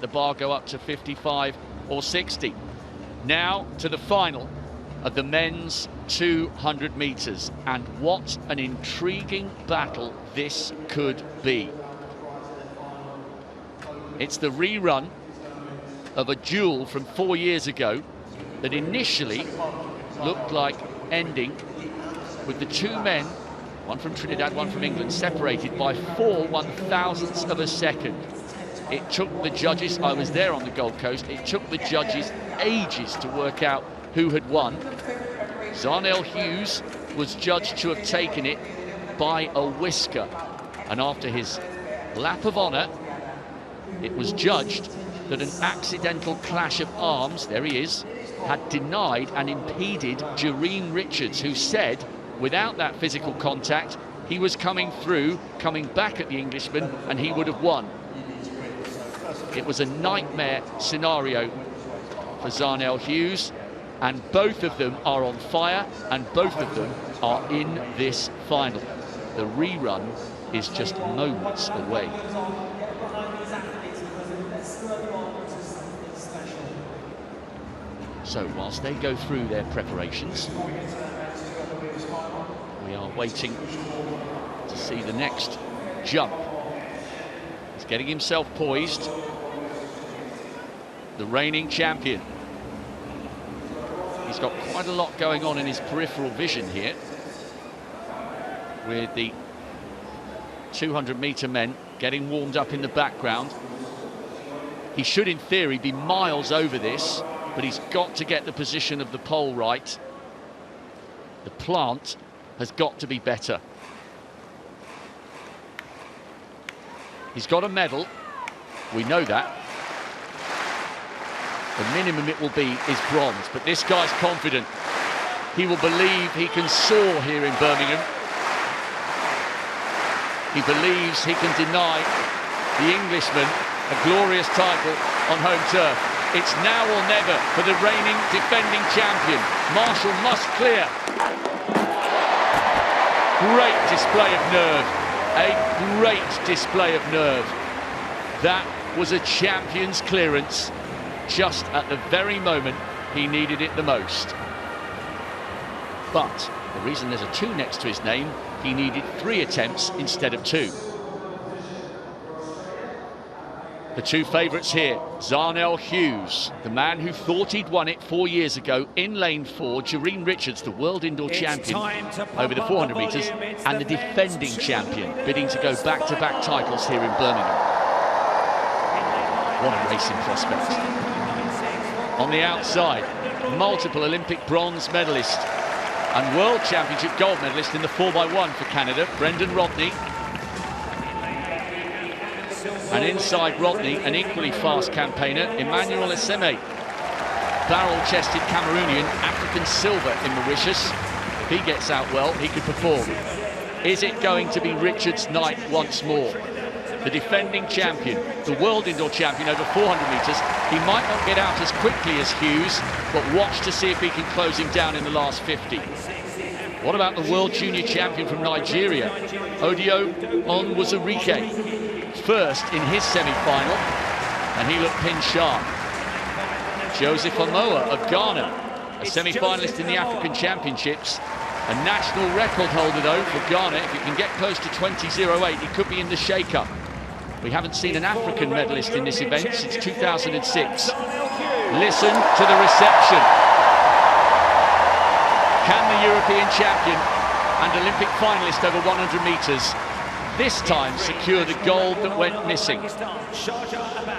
The bar go up to 55 or 60. Now to the final of the men's 200 meters, and what an intriguing battle this could be. It's the rerun of a duel from 4 years ago that initially looked like ending with the two men, one from Trinidad, one from England, separated by 4 one-thousandths of a second. It took the judges, I was there on the Gold Coast, it took the judges ages to work out who had won. Zarnell Hughes was judged to have taken it by a whisker. And after his lap of honour, it was judged that an accidental clash of arms, there he is, had denied and impeded Jereen Richards, who said, without that physical contact, he was coming through, coming back at the Englishman, and he would have won. It was a nightmare scenario for Zarnell Hughes, and both of them are on fire, and both of them are in this final. The rerun is just moments away. So whilst they go through their preparations, we are waiting to see the next jump. He's getting himself poised. The reigning champion. He's got quite a lot going on in his peripheral vision here, with the 200-meter men getting warmed up in the background. He should, in theory, be miles over this, but he's got to get the position of the pole right. The plant has got to be better. He's got a medal, we know that. The minimum it will be is bronze, but this guy's confident. He will believe he can soar here in Birmingham. He believes he can deny the Englishman a glorious title on home turf. It's now or never for the reigning defending champion. Marshall must clear. Great display of nerve. A great display of nerve. That was a champion's clearance, just at the very moment he needed it the most. But the reason there's a 2 next to his name, he needed 3 attempts instead of 2. The 2 favourites here, Zarnell Hughes, the man who thought he'd won it 4 years ago in lane 4, Jereen Richards, the world indoor champion over the 400 metres, and the defending champion, bidding to go back-to-back titles here in Birmingham. What a racing prospect. On the outside, multiple Olympic bronze medalist and World Championship gold medalist in the 4x1 for Canada, Brendan Rodney. And inside Rodney, an equally fast campaigner, Emmanuel Eseme. Barrel-chested Cameroonian, African silver in Mauritius. If he gets out well, he could perform. Is it going to be Richards' night once more? The defending champion, the world indoor champion over 400 metres. He might not get out as quickly as Hughes, but watch to see if he can close him down in the last 50. What about the world junior champion from Nigeria, Odio Onwuzurike? First in his semi-final, and he looked pin sharp. Joseph Amoah of Ghana, a semi-finalist in the African Championships. A national record holder, though, for Ghana. If he can get close to 20.08, he could be in the shake-up. We haven't seen an African medalist in this event since 2006. Listen to the reception. Can the European champion and Olympic finalist over 100 metres this time secure the gold that went missing?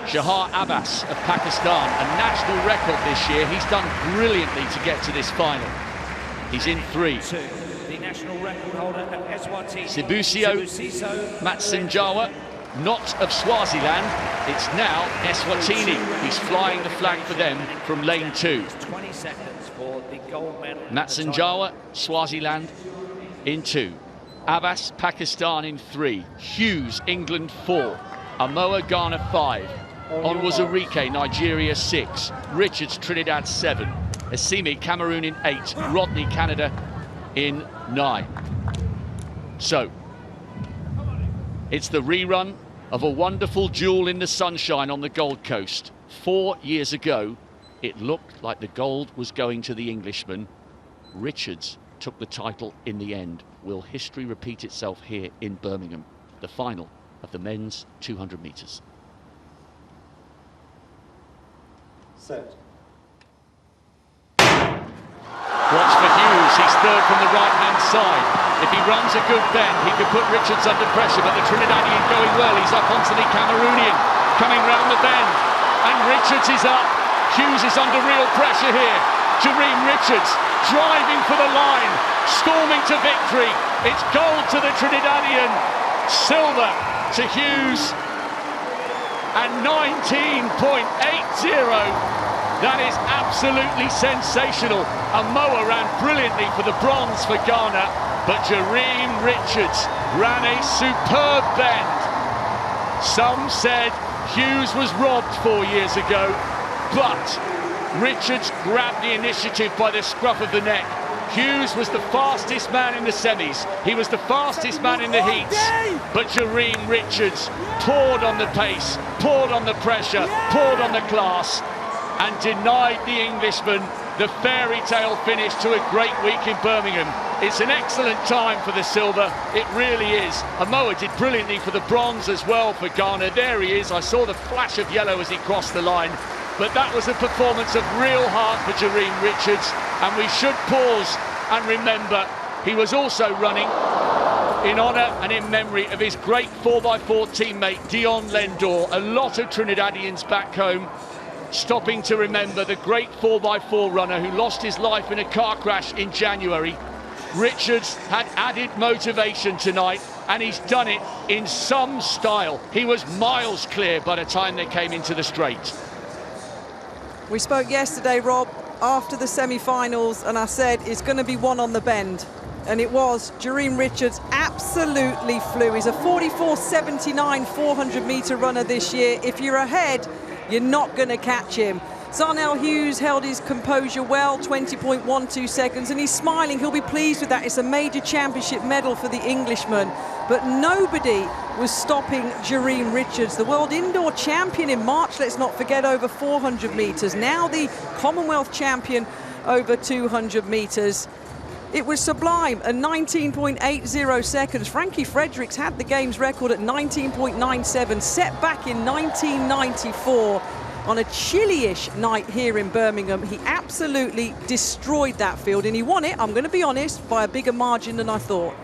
Shahar Abbas of Pakistan, a national record this year. He's done brilliantly to get to this final. He's in 3. The national record holder of Eswatini, Sibusiso Matsinjawa, not of Swaziland. It's now Eswatini. He's flying the flag for them from lane 2. 20 seconds for the gold medal. Matsinjawa, Swaziland in 2. Abbas, Pakistan in 3. Hughes, England 4. Amoah, Ghana 5. Onwuzurike, Nigeria 6. Richards, Trinidad 7. Eseme, Cameroon in 8. Rodney, Canada in 9. So, it's the rerun of a wonderful duel in the sunshine on the Gold Coast. 4 years ago, it looked like the gold was going to the Englishman. Richards took the title in the end. Will history repeat itself here in Birmingham? The final of the men's 200 metres. Set. Watch for Hughes, he's third from the right-hand side. If he runs a good bend, he could put Richards under pressure, but the Trinidadian going well. He's up onto the Cameroonian, coming round the bend. And Richards is up. Hughes is under real pressure here. Jareem Richards driving for the line, storming to victory. It's gold to the Trinidadian, silver to Hughes, and 19.80. That is absolutely sensational. Amoa ran brilliantly for the bronze for Ghana, but Jareem Richards ran a superb bend. Some said Hughes was robbed 4 years ago, but Richards grabbed the initiative by the scruff of the neck. Hughes was the fastest man in the semis. He was the fastest man in the heats. But Jareem Richards poured on the pace, poured on the pressure, poured on the class, and denied the Englishman the fairy tale finish to a great week in Birmingham. It's an excellent time for the silver, it really is. Amoa did brilliantly for the bronze as well for Ghana. There he is, I saw the flash of yellow as he crossed the line, but that was a performance of real heart for Jareem Richards, and we should pause and remember he was also running in honour and in memory of his great 4x4 teammate Dion Lendor. A lot of Trinidadians back home stopping to remember the great 4x4 runner who lost his life in a car crash in January. Richards had added motivation tonight, and he's done it in some style. He was miles clear by the time they came into the straight. We spoke yesterday, Rob, after the semi-finals, and I said it's going to be one on the bend. And it was. Jareem Richards absolutely flew. He's a 44.79 400-metre runner this year. If you're ahead, you're not going to catch him. Zarnell Hughes held his composure well, 20.12 seconds, and he's smiling. He'll be pleased with that. It's a major championship medal for the Englishman. But nobody was stopping Jareem Richards, the world indoor champion in March, let's not forget, over 400 metres. Now the Commonwealth champion over 200 metres. It was sublime, a 19.80 seconds. Frankie Fredericks had the game's record at 19.97, set back in 1994 on a chilly-ish night here in Birmingham. He absolutely destroyed that field, and he won it, I'm going to be honest, by a bigger margin than I thought.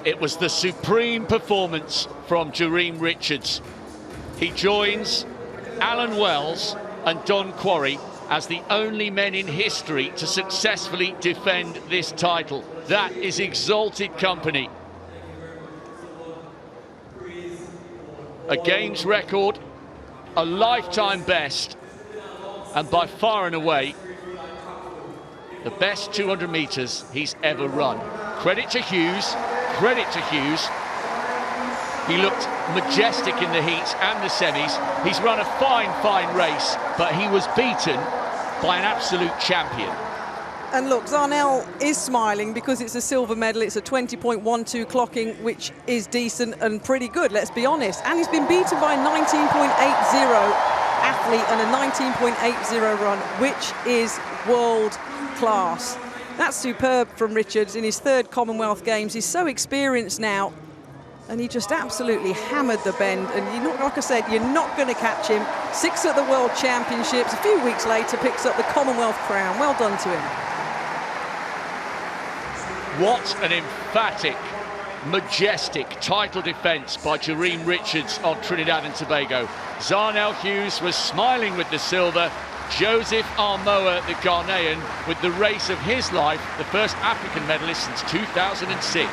It was the supreme performance from Jareem Richards. He joins Alan Wells and Don Quarry as the only men in history to successfully defend this title. That is exalted company. A games record, a lifetime best, and by far and away the best 200 metres he's ever run. Credit to Hughes, credit to Hughes. He looked majestic in the heats and the semis. He's run a fine race, but he was beaten by an absolute champion. And look, Zarnell is smiling because it's a silver medal. It's a 20.12 clocking, which is decent and pretty good, let's be honest. And he's been beaten by a 19.80 athlete and a 19.80 run, which is world class. That's superb from Richards in his third Commonwealth Games. He's so experienced now, and he just absolutely hammered the bend. And you're not, like I said, you're not going to catch him. Sixth at the World Championships. A few weeks later, picks up the Commonwealth crown. Well done to him. What an emphatic, majestic title defence by Jareem Richards of Trinidad and Tobago. Zarnell Hughes was smiling with the silver. Joseph Amoa, the Ghanaian, with the race of his life, the first African medalist since 2006.